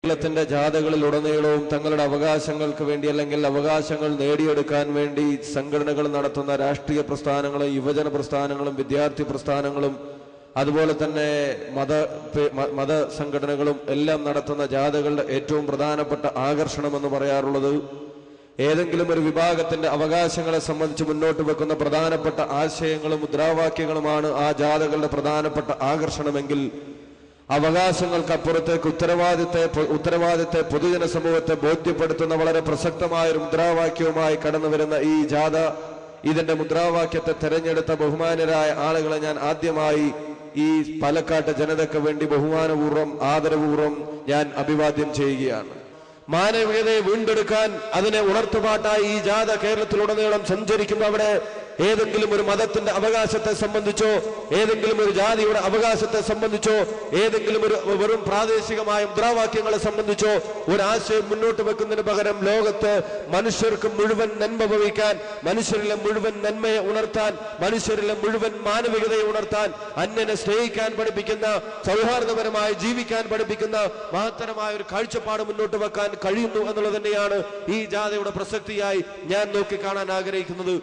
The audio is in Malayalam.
കേരളത്തിന്റെ ജാഥകളിലുടനീളവും തങ്ങളുടെ അവകാശങ്ങൾക്ക് വേണ്ടി അല്ലെങ്കിൽ അവകാശങ്ങൾ നേടിയെടുക്കാൻ വേണ്ടി സംഘടനകൾ നടത്തുന്ന രാഷ്ട്രീയ പ്രസ്ഥാനങ്ങളും യുവജന പ്രസ്ഥാനങ്ങളും വിദ്യാർത്ഥി പ്രസ്ഥാനങ്ങളും അതുപോലെ തന്നെ മത സംഘടനകളും എല്ലാം നടത്തുന്ന ജാഥകളുടെ ഏറ്റവും പ്രധാനപ്പെട്ട ആകർഷണമെന്ന് പറയാറുള്ളത് ഏതെങ്കിലും ഒരു വിഭാഗത്തിന്റെ അവകാശങ്ങളെ സംബന്ധിച്ച് മുന്നോട്ട് വെക്കുന്ന പ്രധാനപ്പെട്ട ആശയങ്ങളും മുദ്രാവാക്യങ്ങളുമാണ് ആ ജാഥകളുടെ പ്രധാനപ്പെട്ട ആകർഷണമെങ്കിൽ അവകാശങ്ങൾക്കപ്പുറത്തേക്ക് ഉത്തരവാദിത്തെ പൊതുജന സമൂഹത്തെ ബോധ്യപ്പെടുത്തുന്ന വളരെ പ്രസക്തമായ ഒരു മുദ്രാവാക്യവുമായി കടന്നു വരുന്ന ഈ ജാഥ, ഇതിന്റെ മുദ്രാവാക്യത്തെ തെരഞ്ഞെടുത്ത ബഹുമാന്യരായ ആളുകളെ ഞാൻ ആദ്യമായി ഈ പാലക്കാട്ട് ജനതയ്ക്ക് വേണ്ടി ബഹുമാനപൂർവ്വം ആദരപൂർവ്വം ഞാൻ അഭിവാദ്യം ചെയ്യുകയാണ്. മാനവികതയെ വീണ്ടെടുക്കാൻ അതിനെ ഉണർത്തുപാട്ടായി ഈ ജാഥ കേരളത്തിലുടനീളം സഞ്ചരിക്കുമ്പോൾ അവിടെ ഏതെങ്കിലും ഒരു മതത്തിന്റെ അവകാശത്തെ സംബന്ധിച്ചോ ഏതെങ്കിലും ഒരു ജാതിയുടെ അവകാശത്തെ സംബന്ധിച്ചോ ഏതെങ്കിലും ഒരു വെറും പ്രാദേശികമായ മുദ്രാവാക്യങ്ങളെ സംബന്ധിച്ചോ ഒരാശയം മുന്നോട്ട് വെക്കുന്നതിന് പകരം ലോകത്ത് മനുഷ്യർക്ക് മുഴുവൻ നന്മ ഭവിക്കാൻ, മനുഷ്യരിലെ മുഴുവൻ നന്മയെ ഉണർത്താൻ, മനുഷ്യരിലെ മുഴുവൻ മാനവികതയെ ഉണർത്താൻ, അന്യനെ സ്നേഹിക്കാൻ പഠിപ്പിക്കുന്ന, സൗഹാർദ്ദപരമായി ജീവിക്കാൻ പഠിപ്പിക്കുന്ന മഹത്തരമായ ഒരു കാഴ്ചപ്പാട് മുന്നോട്ട് വെക്കാൻ കഴിയുന്നു എന്നുള്ളത് തന്നെയാണ് ഈ ജാഥയുടെ പ്രസക്തിയായി ഞാൻ നോക്കിക്കാണാൻ ആഗ്രഹിക്കുന്നത്.